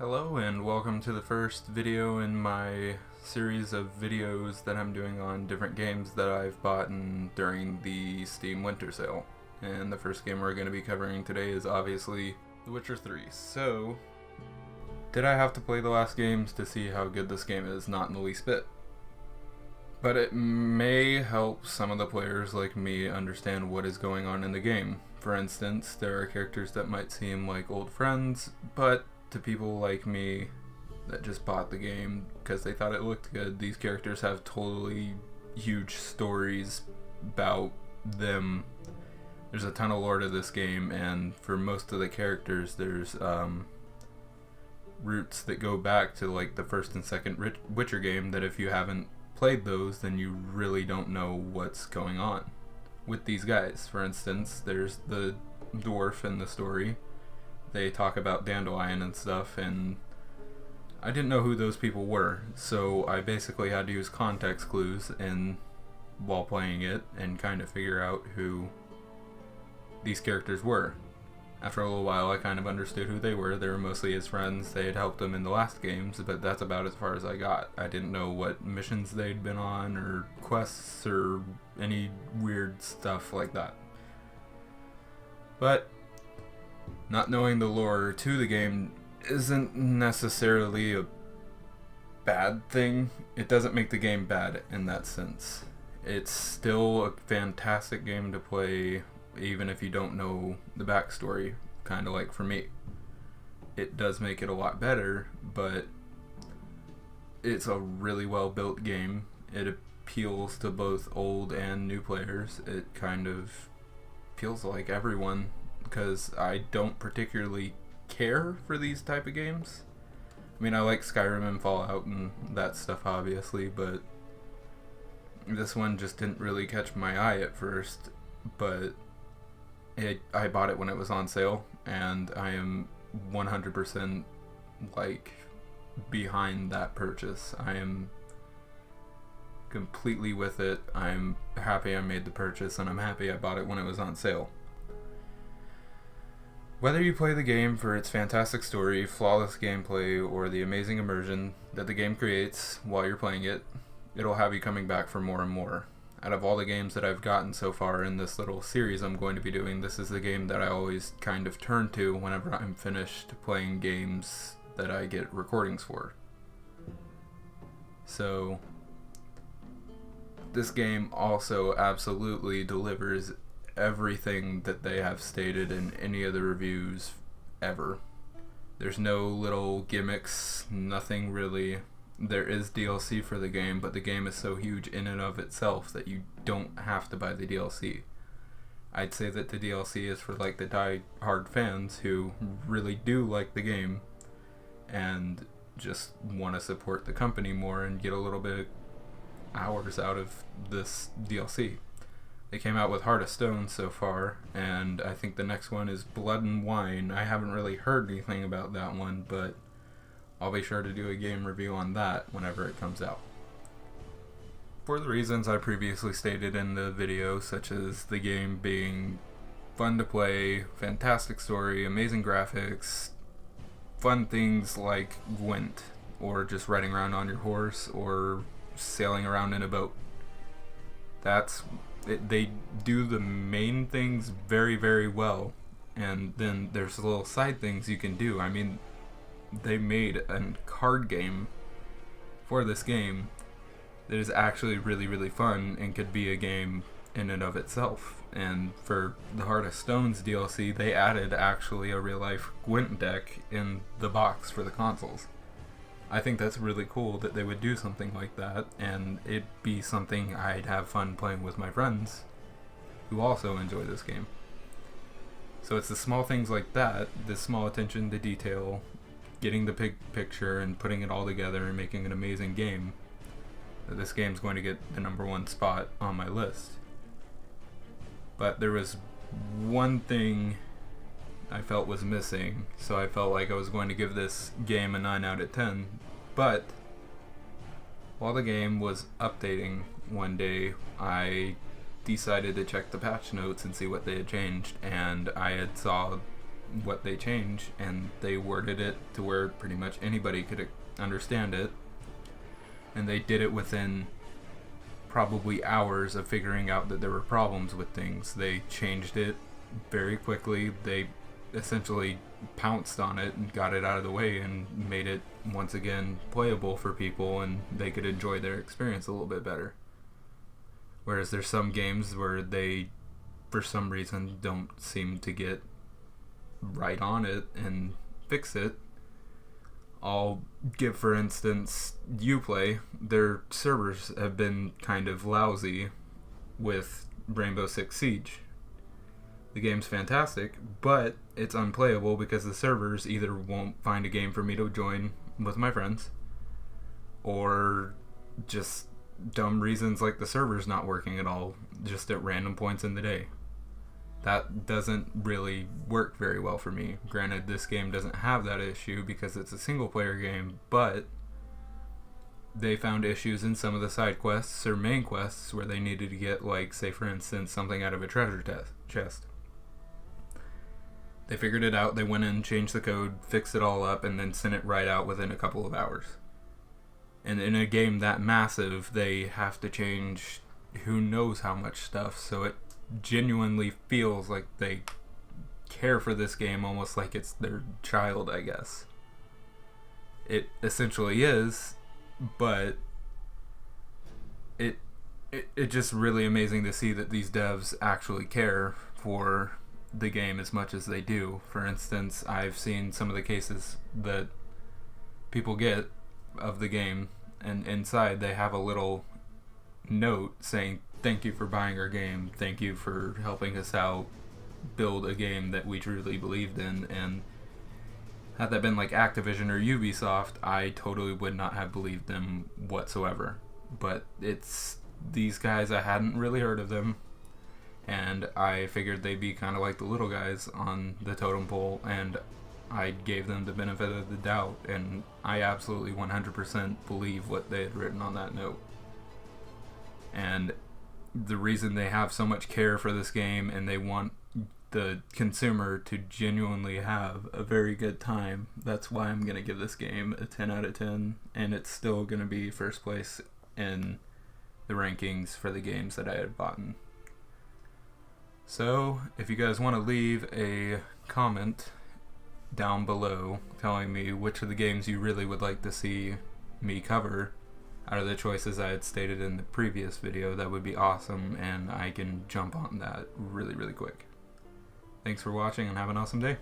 Hello and welcome to the first video in my series of videos that I'm doing on different games that I've bought during the Steam Winter Sale. And the first game we're going to be covering today is obviously The Witcher 3. So, did I have to play the last games to see how good this game is? Not in the least bit. But it may help some of the players like me understand what is going on in the game. For instance, there are characters that might seem like old friends, but to people like me that just bought the game because they thought it looked good, these characters have totally huge stories about them. There's a ton of lore to this game, and for most of the characters there's roots that go back to like the first and second Witcher game that if you haven't played those, then you really don't know what's going on with these guys. For instance, there's the dwarf in the story. They talk about Dandelion and stuff, and I didn't know who those people were, so I basically had to use context clues while playing it and kind of figure out who these characters were. After a little while, I kind of understood who they were. They were mostly his friends. They had helped him in the last games, but that's about as far as I got. I didn't know what missions they'd been on, or quests, or any weird stuff like that. But not knowing the lore to the game isn't necessarily a bad thing. It doesn't make the game bad in that sense. It's still a fantastic game to play even if you don't know the backstory, kind of like for me. It does make it a lot better, but it's a really well built game. It appeals to both old and new players. It kind of feels like everyone, because I don't particularly care for these type of games. I mean, I like Skyrim and Fallout and that stuff obviously, but this one just didn't really catch my eye at first, but I bought it when it was on sale, and I am 100% like behind that purchase. I am completely with it. I'm happy I made the purchase, and I'm happy I bought it when it was on sale. Whether you play the game for its fantastic story, flawless gameplay, or the amazing immersion that the game creates while you're playing it, it'll have you coming back for more and more. Out of all the games that I've gotten so far in this little series I'm going to be doing, this is the game that I always kind of turn to whenever I'm finished playing games that I get recordings for. So, this game also absolutely delivers everything that they have stated in any of the reviews ever. There's no little gimmicks, nothing really. There is DLC for the game, but the game is so huge in and of itself that you don't have to buy the DLC. I'd say that the DLC is for like the die-hard fans who really do like the game and just want to support the company more and get a little bit of hours out of this DLC. They came out with Heart of Stone so far, and I think the next one is Blood and Wine. I haven't really heard anything about that one, but I'll be sure to do a game review on that whenever it comes out. For the reasons I previously stated in the video, such as the game being fun to play, fantastic story, amazing graphics, fun things like Gwent, or just riding around on your horse, or sailing around in a boat. They do the main things very, very well, and then there's little side things you can do. I mean, they made a card game for this game that is actually really, really fun and could be a game in and of itself. And for the Heart of Stones DLC, they added actually a real-life Gwent deck in the box for the consoles. I think that's really cool that they would do something like that, and it'd be something I'd have fun playing with my friends who also enjoy this game. So it's the small things like that, the small attention to detail, getting the big picture and putting it all together and making an amazing game, that this game's going to get the #1 spot on my list. But there was one thing I felt was missing, so I felt like I was going to give this game a 9 out of 10. But while the game was updating one day, I decided to check the patch notes and see what they had changed, and I had saw what they change, and they worded it to where pretty much anybody could understand it, and they did it within probably hours of figuring out that there were problems with things. They changed it very quickly. They essentially pounced on it and got it out of the way and made it once again playable for people, and they could enjoy their experience a little bit better. Whereas there's some games where they, for some reason, don't seem to get right on it and fix it. I'll give, for instance, Uplay. Their servers have been kind of lousy with Rainbow Six Siege. The game's fantastic, but it's unplayable because the servers either won't find a game for me to join with my friends, or just dumb reasons like the server's not working at all, just at random points in the day. That doesn't really work very well for me. Granted, this game doesn't have that issue because it's a single player game, but they found issues in some of the side quests or main quests where they needed to get, like, say for instance, something out of a treasure chest. They figured it out, they went in, changed the code, fixed it all up, and then sent it right out within a couple of hours. And in a game that massive, they have to change who knows how much stuff, so it genuinely feels like they care for this game almost like it's their child, I guess. It essentially is, but it's just really amazing to see that these devs actually care for the game as much as they do. For instance, I've seen some of the cases that people get of the game, and inside they have a little note saying, "Thank you for buying our game, thank you for helping us out build a game that we truly believed in." And had that been like Activision or Ubisoft, I totally would not have believed them whatsoever. But it's these guys, I hadn't really heard of them, and I figured they'd be kind of like the little guys on the totem pole, and I gave them the benefit of the doubt, and I absolutely 100% believe what they had written on that note. And the reason they have so much care for this game and they want the consumer to genuinely have a very good time, that's why I'm going to give this game a 10 out of 10, and it's still going to be first place in the rankings for the games that I had bought. So, if you guys want to leave a comment down below telling me which of the games you really would like to see me cover out of the choices I had stated in the previous video, that would be awesome, and I can jump on that really, really quick. Thanks for watching, and have an awesome day.